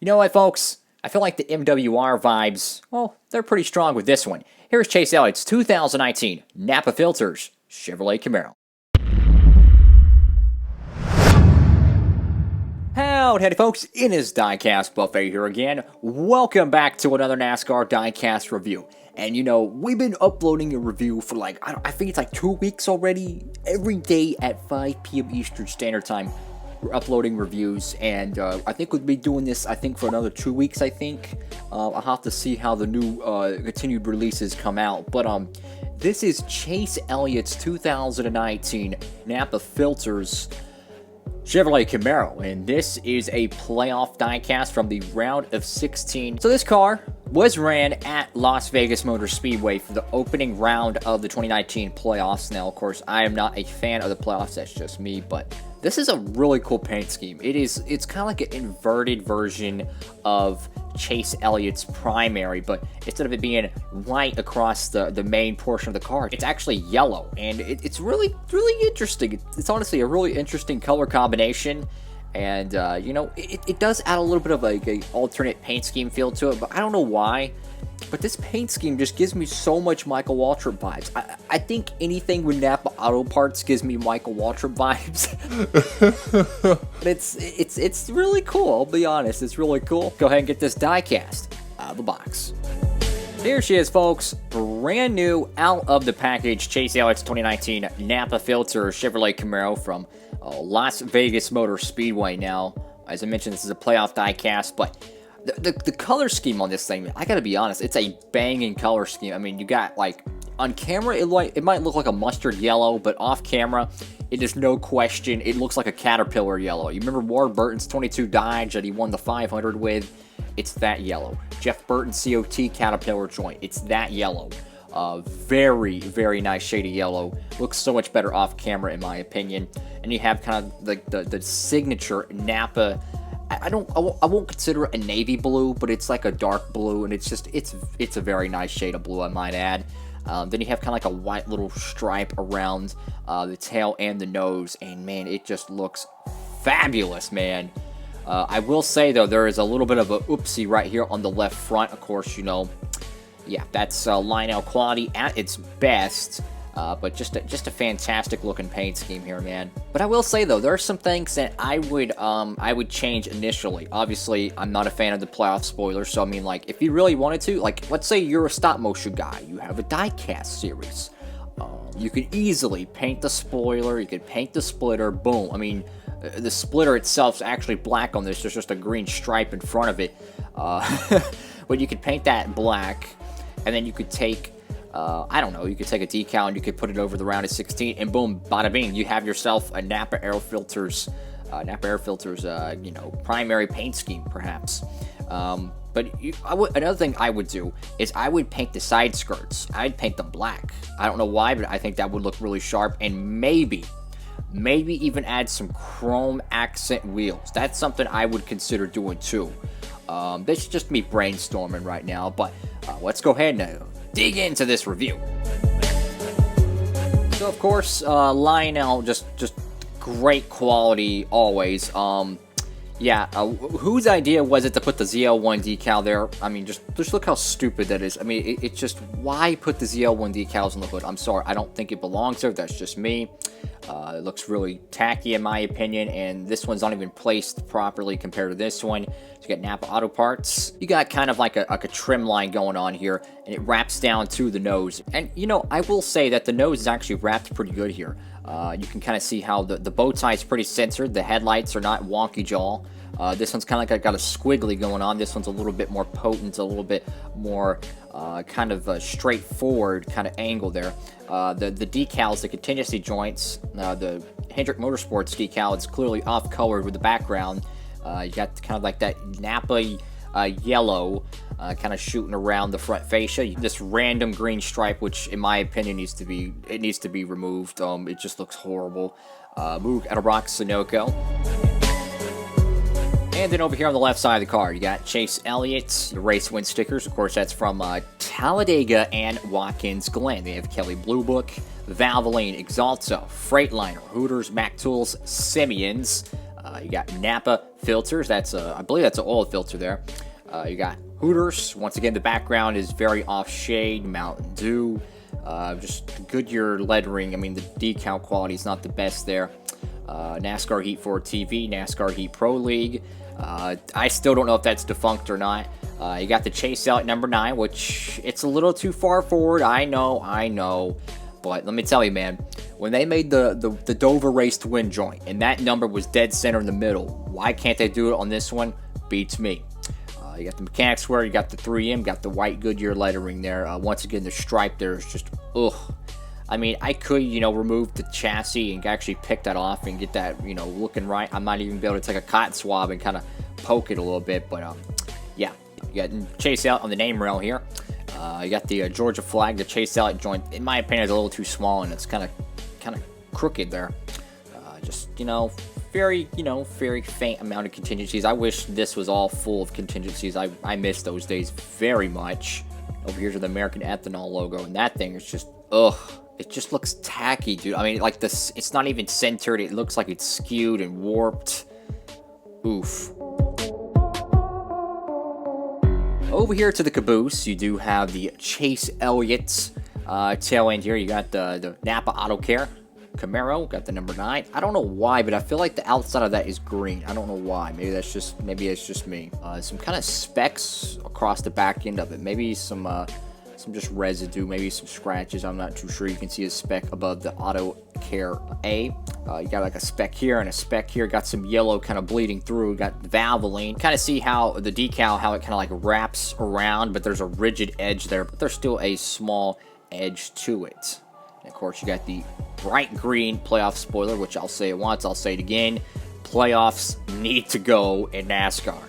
You know what, folks? I feel like the MWR vibes, well, they're pretty strong with this one. Here's Chase Elliott's 2019 NAPA Filters Chevrolet Camaro. Howdy, folks. It is Diecastbuffet here again. Welcome back to another NASCAR Diecast review. And you know, we've been uploading a review for like, I think it's like 2 weeks already. Every day at 5 p.m. Eastern Standard Time, we're uploading reviews. And I think we'll be doing this, for another 2 weeks, I think. I'll have to see how the new continued releases come out. But this is Chase Elliott's 2019 NAPA Filters Chevrolet Camaro, and this is a playoff diecast from the round of 16. So this car was ran at Las Vegas Motor Speedway for the opening round of the 2019 playoffs. Now, of course, I am not a fan of the playoffs, that's just me, but this is a really cool paint scheme. It's kind of like an inverted version of Chase Elliott's primary, but instead of it being white across the main portion of the car, it's actually yellow, and it's really interesting. It's honestly a really interesting color combination, and you know, it does add a little bit of like a alternate paint scheme feel to it, but I don't know why. But this paint scheme just gives me so much Michael Waltrip vibes. I think anything with NAPA Auto Parts gives me Michael Waltrip vibes. But it's really cool, I'll be honest. It's really cool. Go ahead and get this diecast out of the box. Here she is, folks. Brand new, out of the package, Chase Elliott's 2019 NAPA Filter Chevrolet Camaro from Las Vegas Motor Speedway. Now, as I mentioned, this is a playoff diecast, but the color scheme on this thing, I gotta be honest, it's a banging color scheme. I mean, you got, like, on camera, it might look like a mustard yellow, but off camera, it is no question, it looks like a Caterpillar yellow. You remember Ward Burton's 22 Dodge that he won the 500 with? It's that yellow. Jeff Burton COT Caterpillar joint, it's that yellow. Very nice shade of yellow. Looks so much better off camera, in my opinion. And you have kind of like the signature NAPA. I won't consider it a navy blue, but it's like a dark blue, and it's a very nice shade of blue, I might add. Then you have kind of like a white little stripe around the tail and the nose, and man, it just looks fabulous, man. I will say though, there is a little bit of a oopsie right here on the left front. Of course, you know, yeah, that's Lionel quality at its best. But just a fantastic looking paint scheme here, man. But I will say though, there are some things that I would change initially. Obviously, I'm not a fan of the playoff spoilers, so I mean, like, if you really wanted to, like, let's say you're a stop motion guy, you have a diecast series, you could easily paint the spoiler, you could paint the splitter, boom. I mean, the splitter itself is actually black on this, there's just a green stripe in front of it. But you could paint that black, and then you could take I don't know, you could take a decal and you could put it over the round of 16, and boom, bada bing, you have yourself a NAPA Air Filters, you know, primary paint scheme, perhaps. But another thing I would do is I would paint the side skirts. I'd paint them black. I don't know why, but I think that would look really sharp, and maybe even add some chrome accent wheels. That's something I would consider doing too. This is just me brainstorming right now, but let's go ahead and dig into this review. So of course, Lionel, just great quality always. Yeah, whose idea was it to put the ZL1 decal there? I mean, just look how stupid that is. I mean, it's just, why put the ZL1 decals on the hood? I'm sorry, I don't think it belongs there. That's just me. It looks really tacky in my opinion, and this one's not even placed properly compared to this one. So you got NAPA Auto Parts. You got kind of like a trim line going on here, and it wraps down to the nose. And you know, I will say that the nose is actually wrapped pretty good here. You can kind of see how the bow tie is pretty censored. The headlights are not wonky jaw. This one's kind of like got a squiggly going on. This one's a little bit more potent, a little bit more kind of a straightforward kind of angle there. The decals, the contingency joints, the Hendrick Motorsports decal, it's clearly off-colored with the background. You got kind of like that NAPA yellow kind of shooting around the front fascia. This random green stripe, which in my opinion needs to be removed. It just looks horrible. Moved out of Rock Sunoco. And then over here on the left side of the car, you got Chase Elliott's race win stickers. Of course, that's from Talladega and Watkins Glen. They have Kelly Blue Book, Valvoline, Exalta, Freightliner, Hooters, Mac Tools, Simeon's, You got NAPA filters. That's I believe that's an oil filter there. You got Hooters. Once again, the background is very off shade. Mountain Dew. Just Goodyear lettering. I mean, the decal quality is not the best there. NASCAR Heat 4 TV, NASCAR Heat Pro League. I still don't know if that's defunct or not. You got the Chase Elliott number 9, which it's a little too far forward. I know. But let me tell you, man, when they made the Dover Race to Win joint, and that number was dead center in the middle, why can't they do it on this one? Beats me. You got the mechanics square, you got the 3M, got the white Goodyear lettering there. Once again, the stripe there is just, ugh. I mean, I could, remove the chassis and actually pick that off and get that, looking right. I might even be able to take a cotton swab and kind of poke it a little bit, but, yeah. You got Chase Elliott on the name rail here. You got the Georgia flag. The Chase Elliott joint, in my opinion, is a little too small, and it's kind of crooked there. Just, very faint amount of contingencies. I wish this was all full of contingencies. I miss those days very much. Over here's the American Ethanol logo, and that thing is just, ugh. It just looks tacky, dude. I mean, like this, it's not even centered. It looks like it's skewed and warped. Oof. Over here to the caboose, you do have the Chase Elliott tail end here. You got the NAPA Auto Care Camaro, got the number 9. I don't know why, but I feel like the outside of that is green. I don't know why. Maybe it's just me. Some kind of specks across the back end of it. Maybe some just residue, maybe some scratches. I'm not too sure. You can see a speck above the Auto Care A. You got like a speck here and a speck here. Got some yellow kind of bleeding through. Got Valvoline. Kind of see how the decal, how it kind of like wraps around, but there's a rigid edge there, but there's still a small edge to it. And of course, you got the bright green playoff spoiler, which I'll say it once, I'll say it again. Playoffs need to go in NASCAR.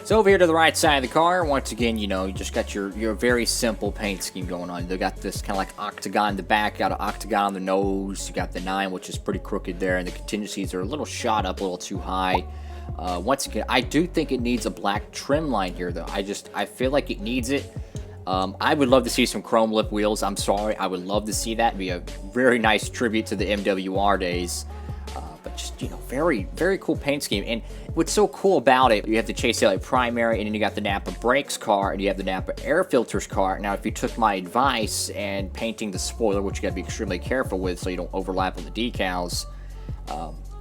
So over here to the right side of the car, once again, you just got your very simple paint scheme going on. They got this kind of like octagon in the back, got an octagon on the nose. You got the 9, which is pretty crooked there, and the contingencies are a little shot up, a little too high. Once again, I do think it needs a black trim line here, though. I feel like it needs it. I would love to see some chrome lip wheels. I'm sorry, I would love to see that. It'd be a very nice tribute to the MWR days. But just, very, very cool paint scheme. And what's so cool about it, you have the Chase Elliott primary, and then you got the NAPA brakes car, and you have the NAPA air filters car. Now, if you took my advice and painting the spoiler, which you got to be extremely careful with so you don't overlap on the decals,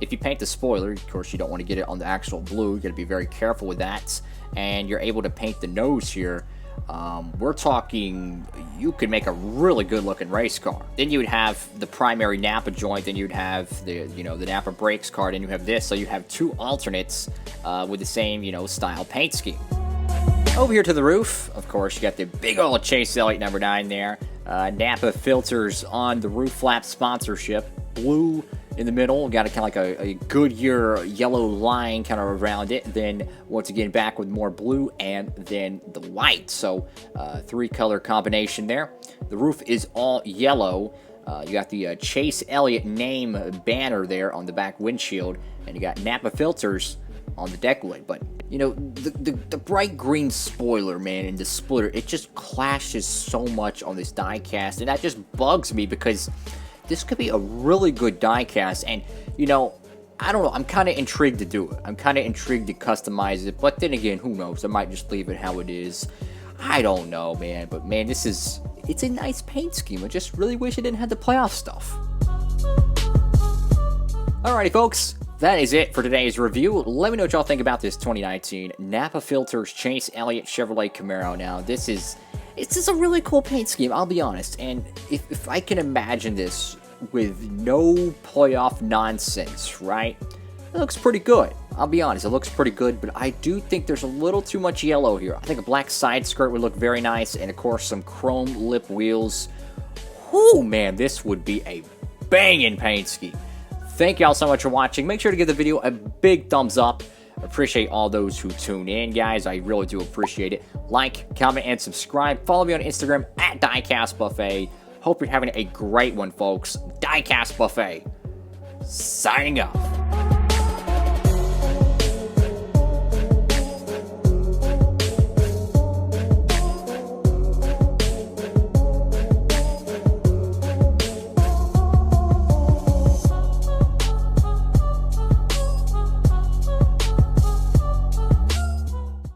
if you paint the spoiler, of course, you don't want to get it on the actual blue. You got to be very careful with that. And you're able to paint the nose here. We're talking, you could make a really good looking race car. Then you would have the primary NAPA joint, then you'd have the, the NAPA brakes car, and you have this, so you have 2 alternates, with the same, style paint scheme. Over here to the roof, of course, you got the big old Chase Elliott number 9 there. NAPA filters on the roof flap sponsorship, blue in the middle, got a kind of like a Goodyear yellow line kind of around it. Then once again back with more blue and then the white. So 3-color combination there. The roof is all yellow. You got the Chase Elliott name banner there on the back windshield, and you got NAPA filters on the deck lid. But the bright green spoiler, man, and the splitter, it just clashes so much on this diecast, and that just bugs me because this could be a really good diecast, and, I don't know, I'm kind of intrigued to do it. I'm kind of intrigued to customize it, but then again, who knows? I might just leave it how it is. I don't know, man, but man, it's a nice paint scheme. I just really wish it didn't have the playoff stuff. Alrighty, folks, that is it for today's review. Let me know what y'all think about this 2019 NAPA Filters Chase Elliott Chevrolet Camaro. Now, this is a really cool paint scheme, I'll be honest. And if I can imagine this with no playoff nonsense, right? It looks pretty good. I'll be honest, it looks pretty good, but I do think there's a little too much yellow here. I think a black side skirt would look very nice, and of course some chrome lip wheels. Whoo, man, this would be a banging paint scheme. Thank y'all so much for watching. Make sure to give the video a big thumbs up. Appreciate all those who tune in, guys. I really do appreciate it. Like, comment, and subscribe. Follow me on Instagram at Diecastbuffet. Hope you're having a great one, folks. Diecastbuffet, signing off.